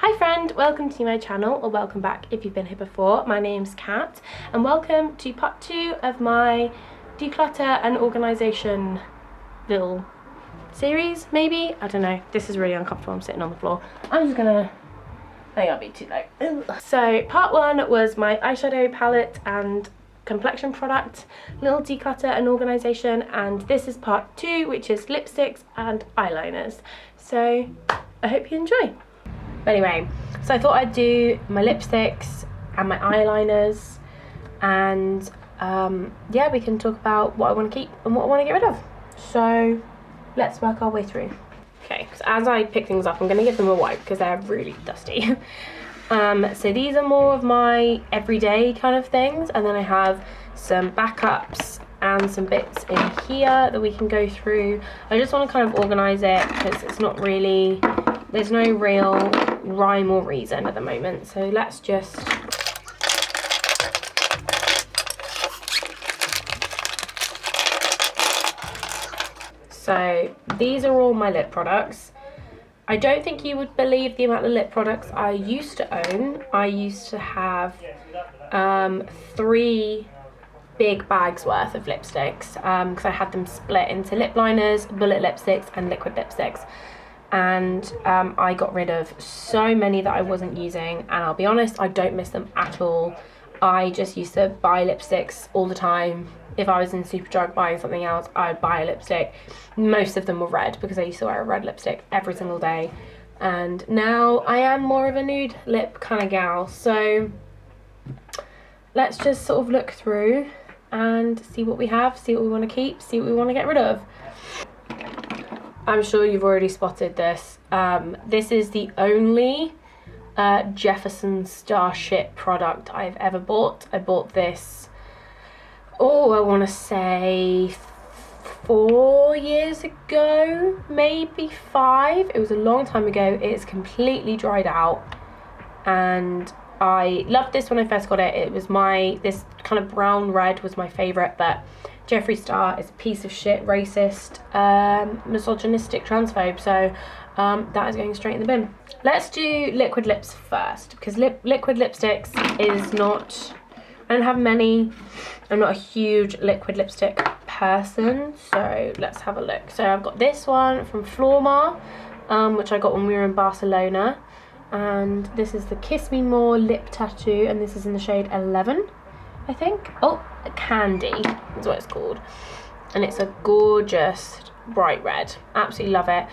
Hi friend, welcome to my channel, or welcome back if you've been here before. My name's Kat and welcome to part 2 of my declutter and organisation little series, maybe? I don't know, this is really uncomfortable, I'm sitting on the floor. I'm just gonna, I think I'll be too low. So part 1 was my eyeshadow palette and complexion product, little declutter and organisation, and this is part 2, which is lipsticks and eyeliners. So I hope you enjoy. But anyway, so I thought I'd do my lipsticks and my eyeliners, and yeah, we can talk about what I want to keep and what I want to get rid of. So let's work our way through. Okay, so as I pick things up, I'm going to give them a wipe because they're really dusty. So these are more of my everyday kind of things, and then I have some backups and some bits in here that we can go through. I just want to kind of organise it because it's not really, there's no real rhyme or reason at the moment. So let's just so these are all my lip products. I don't think you would believe the amount of lip products I used to own. I used to have 3 big bags worth of lipsticks because I had them split into lip liners, bullet lipsticks and liquid lipsticks, and I got rid of so many that I wasn't using, and I'll be honest, I don't miss them at all. I just used to buy lipsticks all the time. If I was in Superdrug buying something else, I'd buy a lipstick. Most of them were red because I used to wear a red lipstick every single day, and now I am more of a nude lip kind of gal. So let's just sort of look through and see what we have, see what we want to keep, see what we want to get rid of. I'm sure you've already spotted this. This is the only Jefferson Starship product I've ever bought. I bought this, oh, I want to say 4 years ago, maybe 5. It was a long time ago. It's completely dried out, and I loved this when I first got it. It was this kind of brown red was my favourite, but Jeffree Star is a piece of shit, racist, misogynistic, transphobe, so that is going straight in the bin. Let's do liquid lips first, because liquid lipsticks is not, I don't have many. I'm not a huge liquid lipstick person, so let's have a look. So I've got this one from Flormar, which I got when we were in Barcelona, and this is the Kiss Me More Lip Tattoo, and this is in the shade 11, I think. Oh, Candy is what it's called, and it's a gorgeous bright red. Absolutely love it.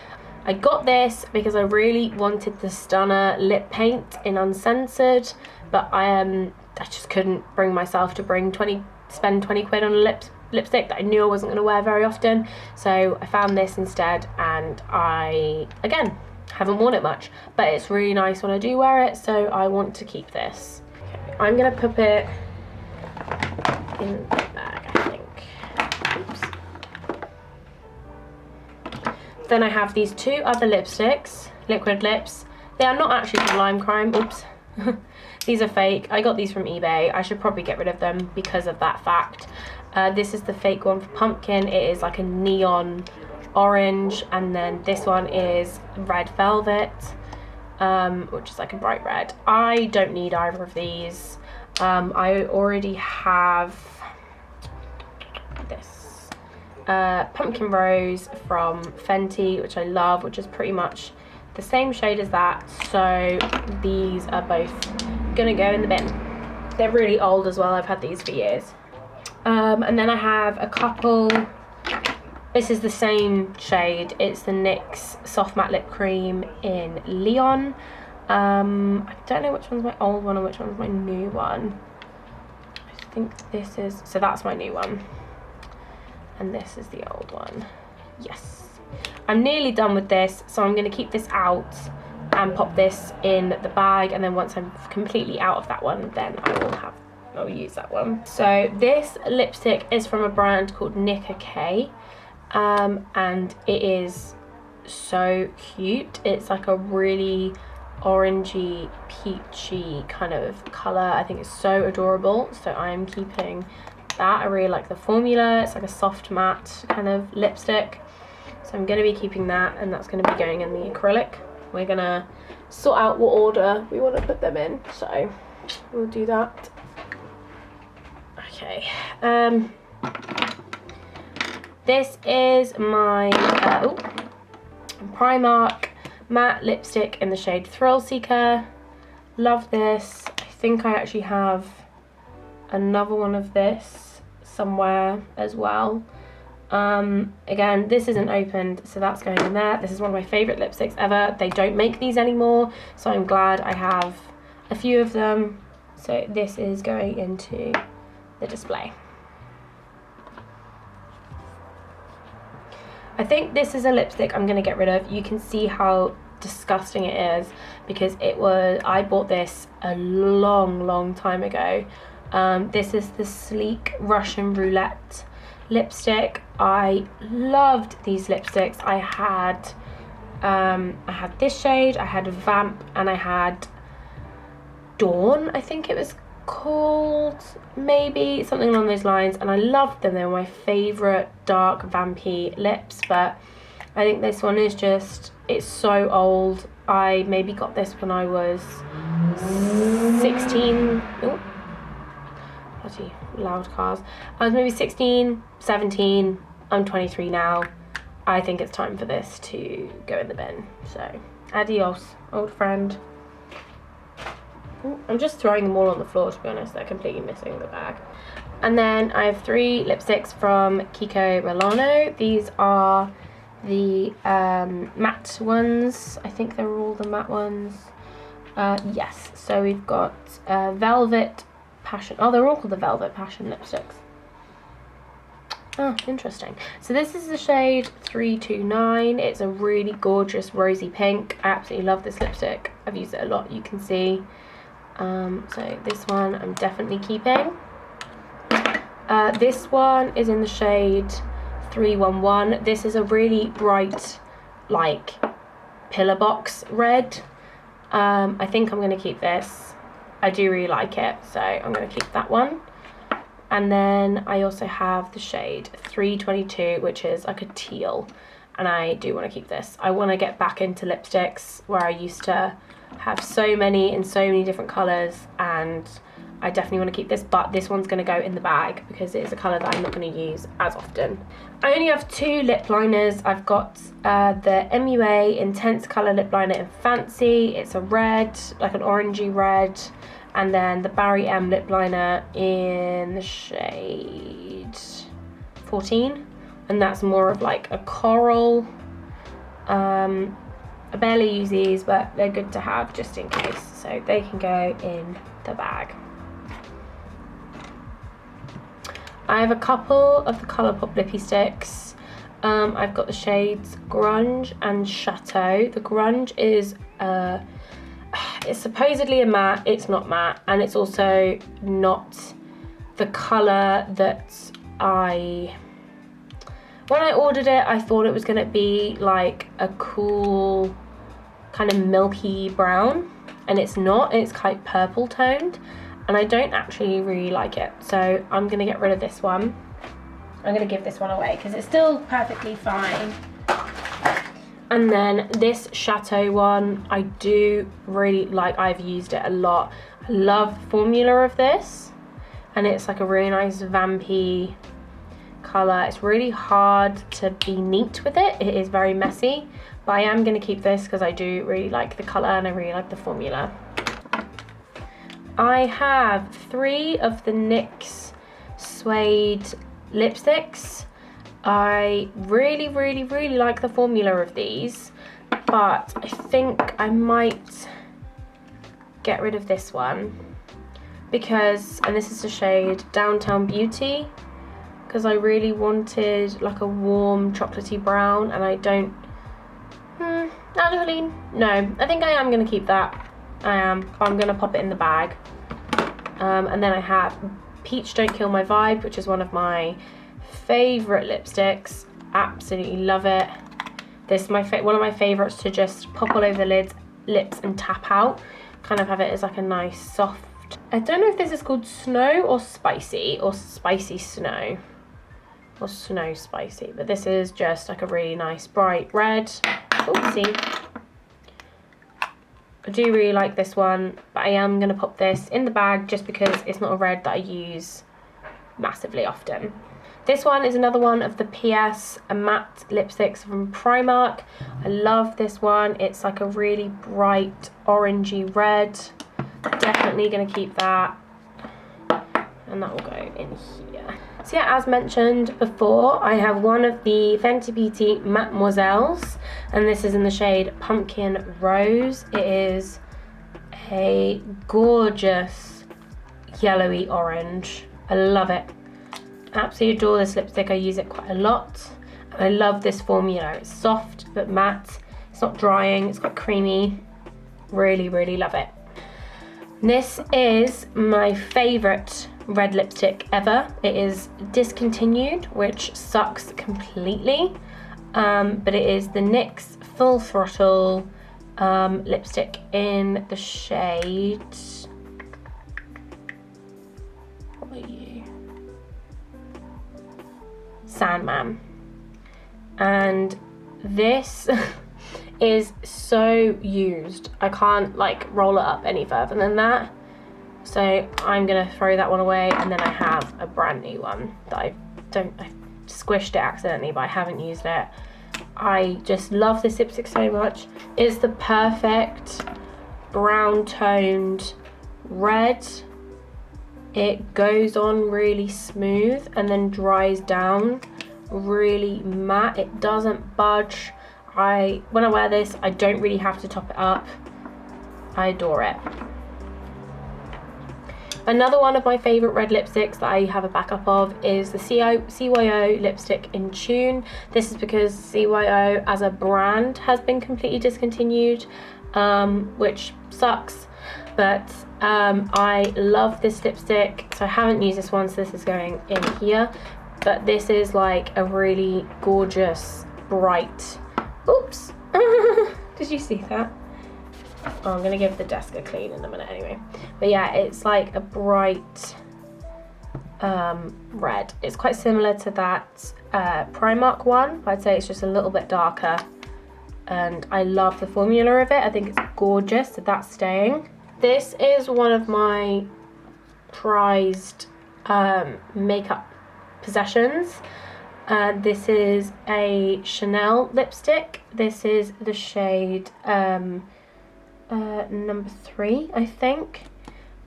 I got this because I really wanted the Stunner lip paint in Uncensored, but I just couldn't bring myself to spend 20 quid on a lipstick that I knew I wasn't going to wear very often. So I found this instead, and I, again, haven't worn it much, but it's really nice when I do wear it, so I want to keep this. Okay, I'm going to put it in the bag, I think. Oops. Then I have these 2 other lipsticks, liquid lips. They are not actually from Lime Crime, oops. These are fake. I got these from eBay. I should probably get rid of them because of that fact. This is the fake one for Pumpkin. It is like a neon orange, and then this one is Red Velvet, which is like a bright red. I don't need either of these. I already have this Pumpkin Rose from Fenty, which I love, which is pretty much the same shade as that, so these are both gonna go in the bin. They're really old as well, I've had these for years. And then I have a couple, this is the same shade, it's the NYX Soft Matte Lip Cream in Leon. I don't know which one's my old one and which one's my new one. I think this is, so that's my new one, and this is the old one. Yes, I'm nearly done with this, so I'm going to keep this out and pop this in the bag, and then once I'm completely out of that one, then I'll use that one. So this lipstick is from a brand called Nicka K, and it is so cute. It's like a really orangey, peachy kind of colour. I think it's so adorable, so I'm keeping that. I really like the formula. It's like a soft matte kind of lipstick, so I'm going to be keeping that, and that's going to be going in the acrylic. we're gonna sort out what order we want to put them in, so we'll do that. Okay, this is my Primark matte lipstick in the shade Thrill Seeker. Love this. I think I actually have another one of this somewhere as well. Again, this isn't opened, so that's going in there. This is one of my favourite lipsticks ever. They don't make these anymore, so I'm glad I have a few of them. So this is going into the display. I think this is a lipstick I'm going to get rid of. You can see how disgusting it is because I bought this a long time ago. This is the Sleek Russian Roulette lipstick. I loved these lipsticks. I had this shade, I had Vamp, and I had Dawn, I think it was called, maybe something along those lines, and I loved them. They were my favourite dark vampy lips, but I think this one is just, it's so old. I maybe got this when I was 16. Oh, bloody loud cars. I was maybe 16, 17. I'm 23 now. I think it's time for this to go in the bin. So, adios, old friend. Ooh, I'm just throwing them all on the floor, to be honest. They're completely missing the bag. And then I have 3 lipsticks from Kiko Milano. These are the matte ones. I think they're all the matte ones. Yes, so we've got Velvet Passion. Oh, they're all called the Velvet Passion lipsticks. Oh, interesting. So this is the shade 329. It's a really gorgeous rosy pink. I absolutely love this lipstick. I've used it a lot, you can see. So this one I'm definitely keeping. This one is in the shade 311. This is a really bright, like, pillar box red. I think I'm going to keep this. I do really like it, so I'm going to keep that one. And then I also have the shade 322, which is like a teal, and I do want to keep this. I want to get back into lipsticks where I used to have so many in so many different colours, and I definitely want to keep this, but this one's going to go in the bag because it is a colour that I'm not going to use as often. I only have 2 lip liners. I've got the MUA Intense Colour Lip Liner in Fancy. It's a red, like an orangey red. And then the Barry M lip liner in the shade 14. And that's more of like a coral. I barely use these, but they're good to have just in case. So they can go in the bag. I have a couple of the Colourpop lippy sticks. I've got the shades Grunge and Chateau. The Grunge is it's supposedly a matte. It's not matte, and it's also not the colour that when I ordered it, I thought it was going to be like a cool kind of milky brown, and it's not. It's quite purple toned, and I don't actually really like it, so I'm going to get rid of this one. I'm going to give this one away because it's still perfectly fine. And then this Chateau one, I do really like. I've used it a lot. I love the formula of this, and it's like a really nice vampy colour. It's really hard to be neat with it. It is very messy, but I am going to keep this because I do really like the colour and I really like the formula. I have 3 of the NYX Suede lipsticks. I really like the formula of these, but I think I might get rid of this one because, and this is the shade Downtown Beauty, because I really wanted like a warm chocolatey brown, and I don't, actually, no, I think I am going to keep that. I am. I'm going to pop it in the bag. And then I have Peach Don't Kill My Vibe, which is one of my favourite lipsticks. Absolutely love it. This is one of my favourites to just pop all over the lips and tap out. Kind of have it as like a nice soft, I don't know if this is called Snow or Spicy, or Spicy Snow, or Snow Spicy, but this is just like a really nice bright red. Oopsie. I do really like this one, but I am going to pop this in the bag just because it's not a red that I use massively often. This one is another one of the PS matte lipsticks from Primark. I love this one. It's like a really bright orangey red. Definitely going to keep that. And that will go in here. So yeah, as mentioned before, I have one of the Fenty Beauty Mademoiselles, and this is in the shade Pumpkin Rose. It is a gorgeous yellowy orange. I love it. Absolutely adore this lipstick. I use it quite a lot. And I love this formula. It's soft but matte. It's not drying. It's quite creamy. Really, really love it. This is my favourite red lipstick ever. It is discontinued, which sucks completely. But it is the NYX Full Throttle lipstick in the shade... What are you? Sandman. And this is so used. I can't like roll it up any further than that. So I'm gonna throw that one away, and then I have a brand new one that I squished it accidentally, but I haven't used it. I just love this lipstick so much. It's the perfect brown toned red. It goes on really smooth and then dries down really matte. It doesn't budge. When I wear this, I don't really have to top it up. I adore it. Another one of my favourite red lipsticks that I have a backup of is the CYO lipstick in Tune. This is because CYO as a brand has been completely discontinued, which sucks. But I love this lipstick. So I haven't used this one, so this is going in here. But this is like a really gorgeous, bright... Oops! Did you see that? Oh, I'm gonna give the desk a clean in a minute anyway. But yeah, it's like a bright red. It's quite similar to that Primark one, but I'd say it's just a little bit darker. And I love the formula of it. I think it's gorgeous, so that's staying. This is one of my prized makeup possessions. This is a Chanel lipstick. This is the shade number 3, I think.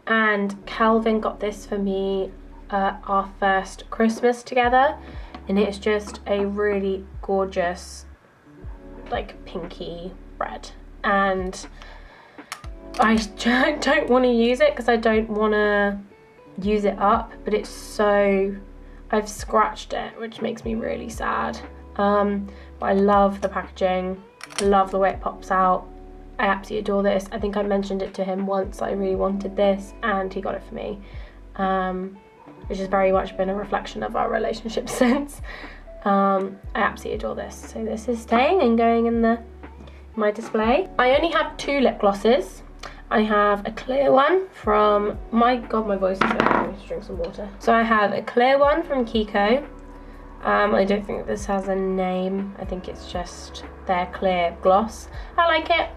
And Calvin got this for me our first Christmas together. And it's just a really gorgeous, like, pinky red. And I don't want to use it because I don't want to use it up, but it's so... I've scratched it, which makes me really sad. But I love the packaging. I love the way it pops out. I absolutely adore this. I think I mentioned it to him once. I really wanted this, and he got it for me, which has very much been a reflection of our relationship since. I absolutely adore this. So this is staying and going in my display. I only have 2 lip glosses. I have a clear one from, my god, my voice is going. I need to drink some water. So I have a clear one from Kiko. I don't think this has a name. I think it's just their clear gloss. I like it.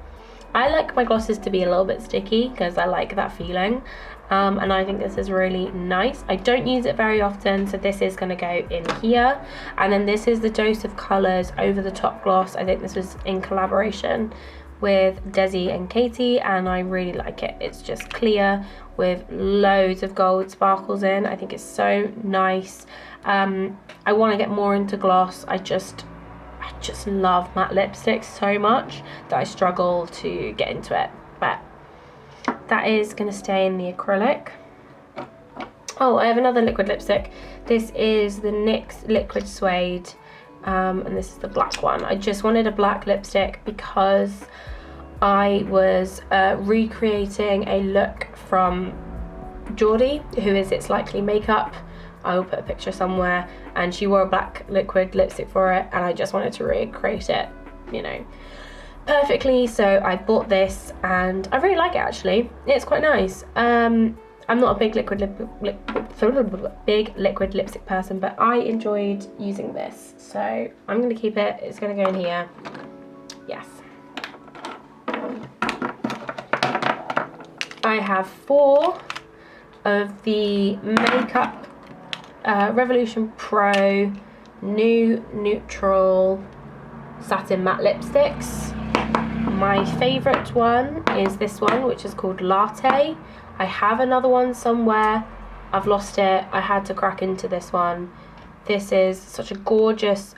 I like my glosses to be a little bit sticky because I like that feeling. And I think this is really nice. I don't use it very often, so this is going to go in here. And then this is the Dose of Colours Over the Top Gloss. I think this was in collaboration with Desi and Katie, and I really like it. It's just clear with loads of gold sparkles in. I think it's so nice. I want to get more into gloss. I just love matte lipsticks so much that I struggle to get into it, but that is going to stay in the acrylic. Oh, I have another liquid lipstick. This is the NYX Liquid Suede, and this is the black one. I just wanted a black lipstick because I was recreating a look from Geordie, who is It's Likely Makeup. I will put a picture somewhere, and she wore a black liquid lipstick for it, and I just wanted to recreate it, you know, perfectly. So I bought this, and I really like it actually. It's quite nice. I'm not a big liquid lipstick person, but I enjoyed using this, so I'm gonna keep it. It's gonna go in here. Yes. I have 4 of the Makeup Revolution Pro New Neutral Satin Matte Lipsticks. My favourite one is this one, which is called Latte. I have another one somewhere. I've lost it. I had to crack into this one. This is such a gorgeous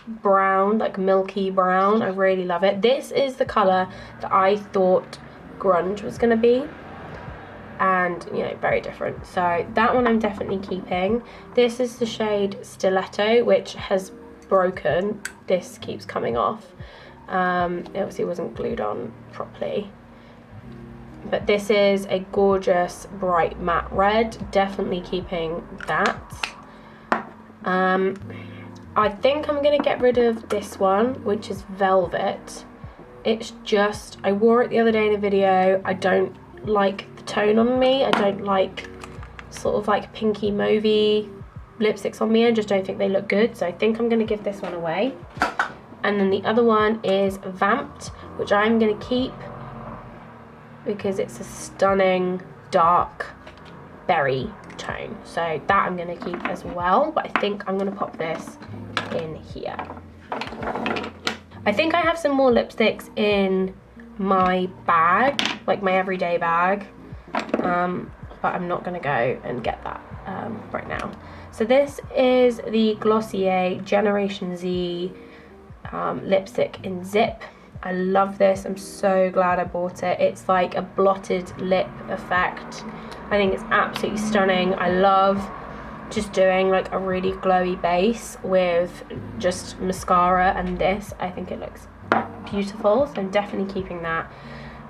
brown, like milky brown. I really love it. This is the colour that I thought grunge was going to be. And, you know, very different. So that one I'm definitely keeping. This is the shade Stiletto, which has broken. This keeps coming off. It obviously wasn't glued on properly. But this is a gorgeous bright matte red. Definitely keeping that. I think I'm going to get rid of this one, which is Velvet. It's just, I wore it the other day in a video. I don't like the tone on me. I don't like sort of like pinky mauvey lipsticks on me. I just don't think they look good. So I think I'm going to give this one away. And then the other one is Vamped, which I'm going to keep because it's a stunning dark berry tone. So that I'm going to keep as well. But I think I'm going to pop this in here. I think I have some more lipsticks in my bag, like my everyday bag. But I'm not going to go and get that right now. So this is the Glossier Generation Z lipstick in Zip. I love this. I'm so glad I bought it. It's like a blotted lip effect. I think it's absolutely stunning. I love just doing like a really glowy base with just mascara and this. I think it looks beautiful, so I'm definitely keeping that.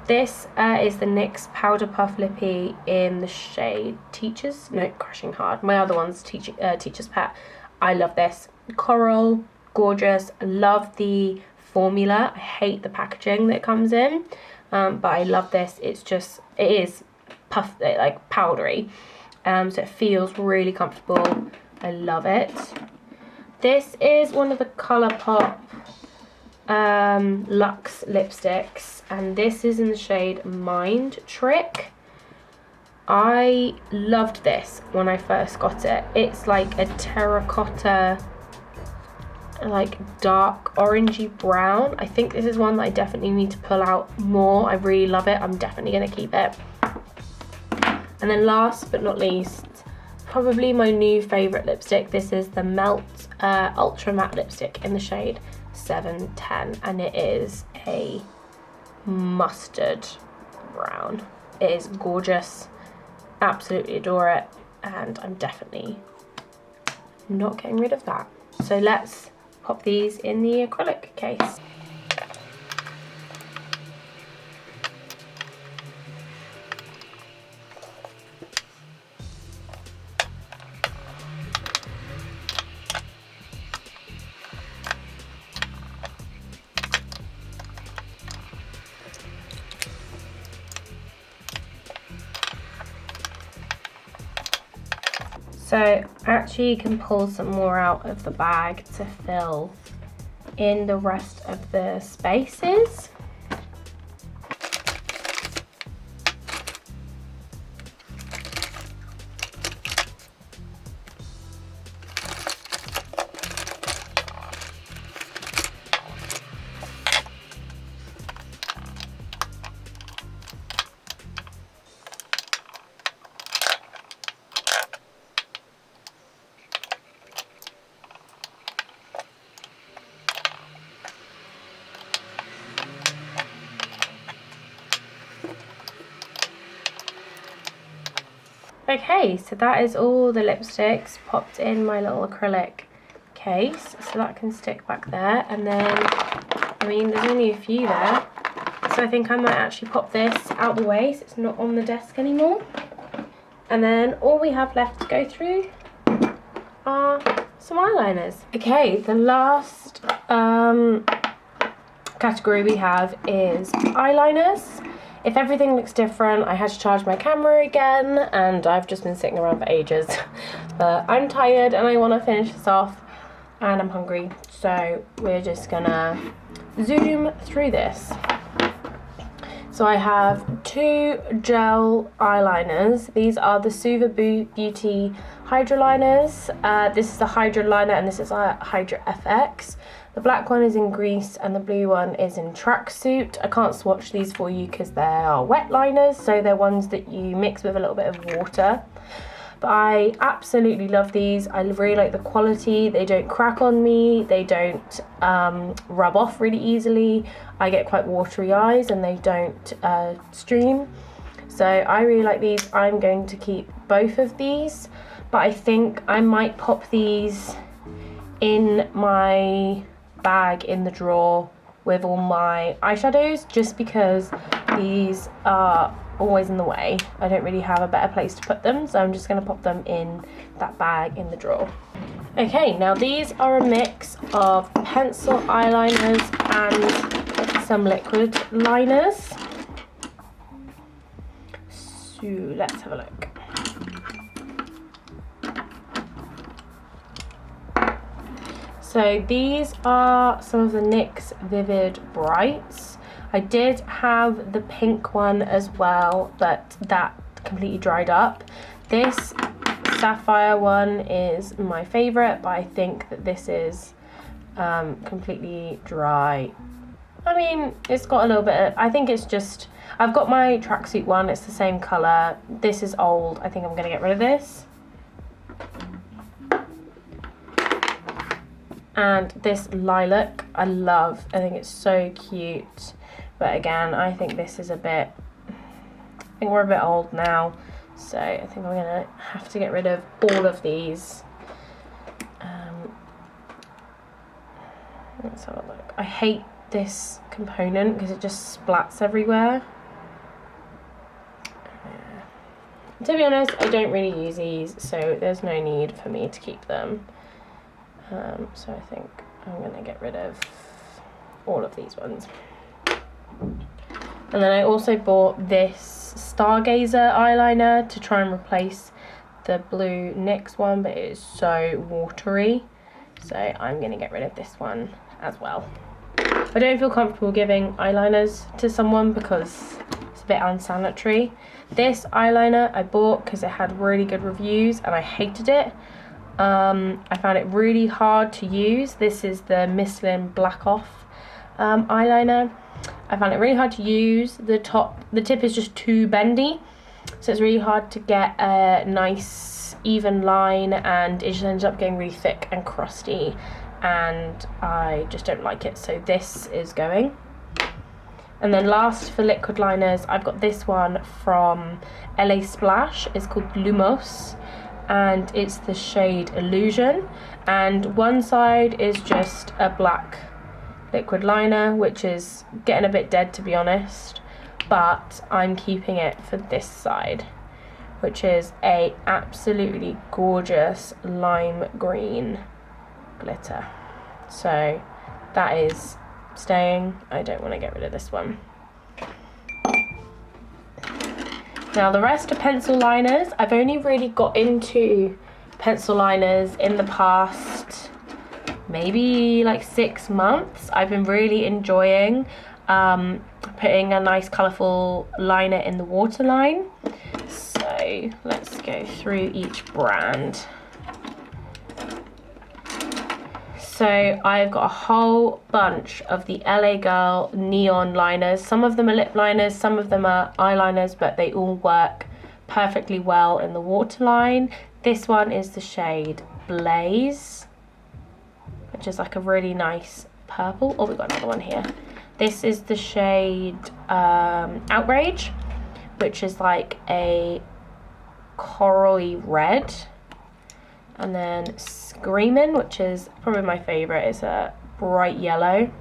This is the NYX Powder Puff Lippy in the shade Teachers. No, Crushing Hard. My other one's Teacher's Pet. I love this. Coral, gorgeous. I love the formula. I hate the packaging that it comes in, but I love this. It's just, it is puff, like powdery, so it feels really comfortable. I love it. This is one of the Colourpop Luxe lipsticks, and this is in the shade Mind Trick. I loved this when I first got it. It's like a terracotta, like dark orangey brown. I think this is one that I definitely need to pull out more. I really love it. I'm definitely going to keep it. And then last but not least, probably my new favourite lipstick. This is the Melt Ultra Matte Lipstick in the shade 710, and it is a mustard brown. It is gorgeous. Absolutely adore it, and I'm definitely not getting rid of that. So let's pop these in the acrylic case. So actually you can pull some more out of the bag to fill in the rest of the spaces. Okay, so that is all the lipsticks popped in my little acrylic case, so that can stick back there. And then, I mean, there's only a few there, so I think I might actually pop this out the way so it's not on the desk anymore. And then all we have left to go through are some eyeliners. Okay, the last category we have is eyeliners. If everything looks different, I had to charge my camera again, and I've just been sitting around for ages. But I'm tired and I want to finish this off, and I'm hungry, so we're just gonna zoom through this. So I have 2 gel eyeliners. These are the Suva Beauty Hydra liners. This is the Hydra liner and this is a Hydra FX. The black one is in Grease and the blue one is in Tracksuit. I can't swatch these for you because they are wet liners, so they're ones that you mix with a little bit of water. But I absolutely love these. I really like the quality. They don't crack on me. They don't rub off really easily. I get quite watery eyes and they don't stream. So I really like these. I'm going to keep both of these, but I think I might pop these in my bag in the drawer with all my eyeshadows, just because these are always in the way. I don't really have a better place to put them, so I'm just going to pop them in that bag in the drawer. Okay, now these are a mix of pencil eyeliners and some liquid liners. So let's have a look. So these are some of the NYX Vivid Brights. I did have the pink one as well, but that completely dried up. This sapphire one is my favourite, but I think that this is completely dry. I mean, it's got a little bit of, I think it's just, I've got my tracksuit one, it's the same colour. This is old, I think I'm going to get rid of this. And this lilac, I love, I think it's so cute. But again, I think this is a bit, I think we're a bit old now. So I think I'm gonna have to get rid of all of these. Let's have a look. I hate this component because it just splats everywhere. To be honest, I don't really use these, so there's no need for me to keep them. So I think I'm gonna get rid of all of these ones. And then I also bought this Stargazer eyeliner to try and replace the blue NYX one, but it is so watery. So I'm going to get rid of this one as well. I don't feel comfortable giving eyeliners to someone because it's a bit unsanitary. This eyeliner I bought because it had really good reviews and I hated it. I found it really hard to use. This is the Michelin Black Off eyeliner. I found it really hard to use. The tip is just too bendy, so it's really hard to get a nice even line, and it just ends up getting really thick and crusty, and I just don't like it, so this is going. And then last, for liquid liners, I've got this one from LA Splash. It's called Lumos, and it's the shade Illusion, and one side is just a black liquid liner, which is getting a bit dead, to be honest, but I'm keeping it for this side, which is a absolutely gorgeous lime green glitter. So that is staying. I don't want to get rid of this one. Now the rest are pencil liners. I've only really got into pencil liners in the past maybe like 6 months. I've been really enjoying putting a nice colourful liner in the waterline. So let's go through each brand. So I've got a whole bunch of the LA Girl neon liners. Some of them are lip liners, some of them are eyeliners, but they all work perfectly well in the waterline. This one is the shade Blaze, which is like a really nice purple. Oh, we've got another one here. This is the shade Outrage, which is like a corally red. And then Screamin', which is probably my favourite, is a bright yellow.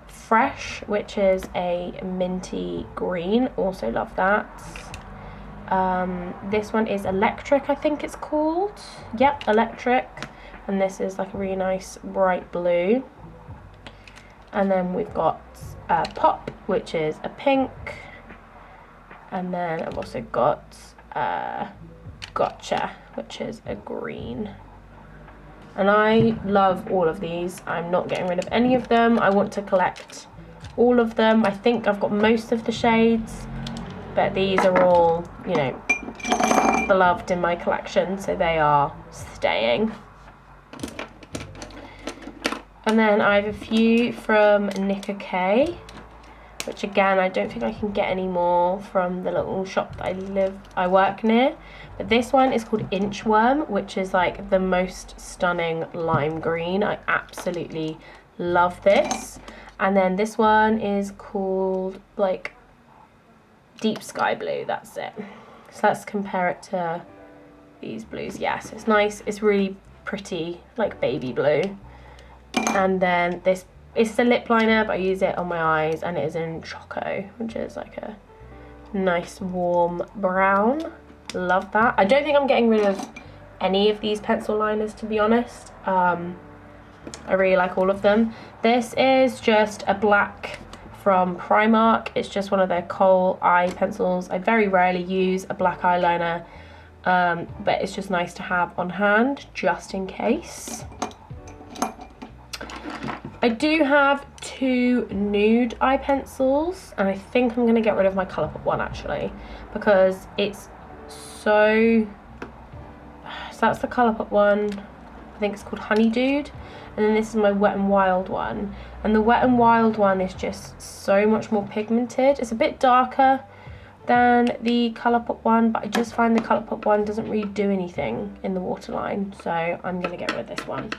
Fresh, which is a minty green, also love that. This one is Electric, I think it's called. Yep, Electric. And this is like a really nice bright blue. And then we've got Pop, which is a pink. And then I've also got Gotcha, which is a green. And I love all of these. I'm not getting rid of any of them. I want to collect all of them. I think I've got most of the shades, but these are all, you know, beloved in my collection, so they are staying. And then I have a few from Nicka K, which again, I don't think I can get any more from the little shop that I work near. But this one is called Inchworm, which is like the most stunning lime green. I absolutely love this. And then this one is called like Deep Sky Blue, that's it. So let's compare it to these blues. Yes, it's nice, it's really pretty, like baby blue. And then this is the lip liner, but I use it on my eyes, and it is in Choco, which is like a nice warm brown. Love that. I don't think I'm getting rid of any of these pencil liners, to be honest. I really like all of them. This is just a black from Primark. It's just one of their kohl eye pencils. I very rarely use a black eyeliner, but it's just nice to have on hand just in case. I do have 2 nude eye pencils, and I think I'm going to get rid of my Colourpop one actually, because it's so that's the Colourpop one. I think it's called Honey Dude, and then this is my Wet n Wild one, and the Wet n Wild one is just so much more pigmented. It's a bit darker than the Colourpop one, but I just find the Colourpop one doesn't really do anything in the waterline, so I'm going to get rid of this one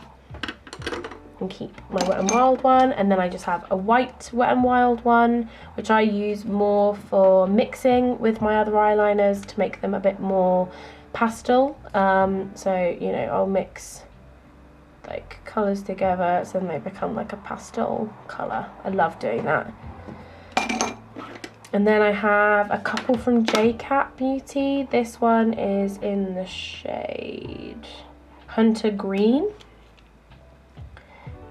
and keep my Wet n Wild one. And then I just have a white Wet n Wild one, which I use more for mixing with my other eyeliners to make them a bit more pastel. So, you know, I'll mix like colours together so they become like a pastel colour. I love doing that. And then I have a couple from J-Cat Beauty. This one is in the shade Hunter Green.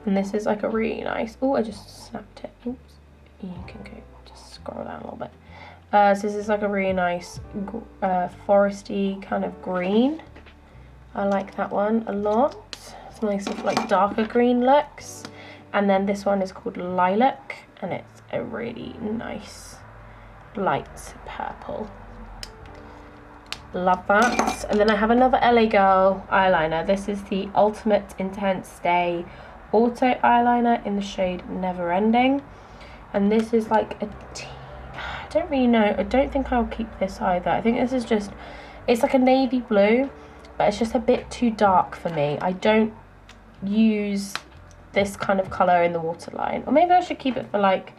And this is like a really nice, oh, I just snapped it. Oops, you can go, just scroll down a little bit. So this is like a really nice foresty kind of green. I like that one a lot. It's nice with like darker green looks. And then this one is called Lilac, and it's a really nice light purple. Love that. And then I have another LA Girl eyeliner. This is the Ultimate Intense Stay Auto eyeliner in the shade Never Ending, and this is like a I don't really know, I don't think I'll keep this either. I think this is just, it's like a navy blue, but it's just a bit too dark for me. I don't use this kind of colour in the waterline, or maybe I should keep it for like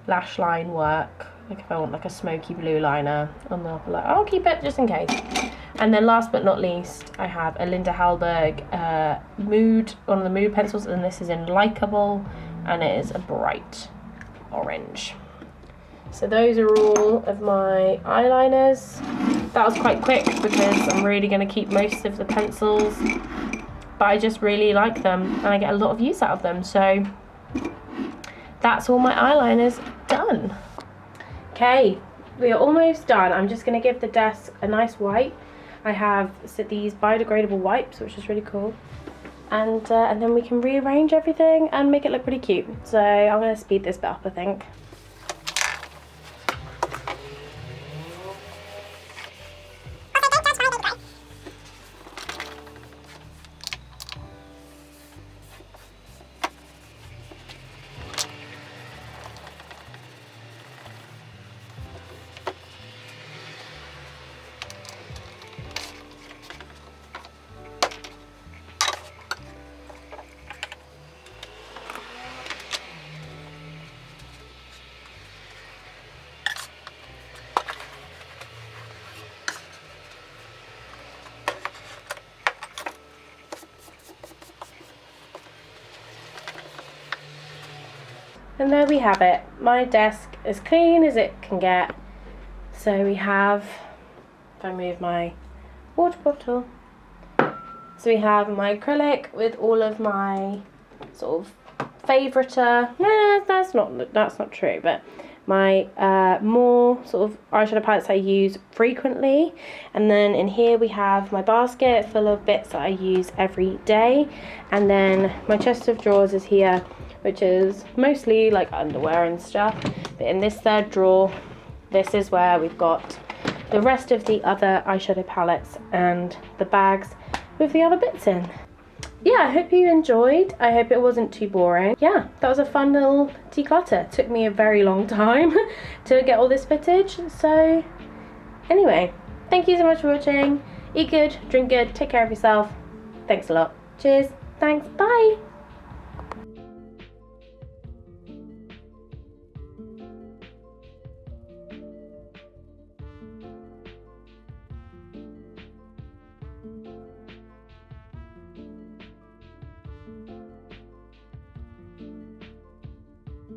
lash line work, like if I want like a smoky blue liner on the upper lip. I'll keep it just in case. And then last but not least, I have a Linda Hallberg Mood, one of the Mood pencils, and this is in Likeable, and it is a bright orange. So those are all of my eyeliners. That was quite quick because I'm really going to keep most of the pencils, but I just really like them and I get a lot of use out of them. So that's all my eyeliners done. Okay, we are almost done. I'm just going to give the desk a nice wipe. I have these biodegradable wipes, which is really cool, and then we can rearrange everything and make it look pretty cute. So I'm going to speed this bit up, I think. And there we have it. My desk as clean as it can get. So we have, if I move my water bottle, so we have my acrylic with all of my sort of favourite, that's not true, but my more sort of eyeshadow palettes I use frequently. And then in here we have my basket full of bits that I use every day, and then my chest of drawers is here which is mostly like underwear and stuff. But in this third drawer, this is where we've got the rest of the other eyeshadow palettes and the bags with the other bits in. Yeah, I hope you enjoyed. I hope it wasn't too boring. Yeah, that was a fun little declutter. It took me a very long time to get all this footage. So anyway, thank you so much for watching. Eat good, drink good, take care of yourself. Thanks a lot. Cheers. Thanks. Bye.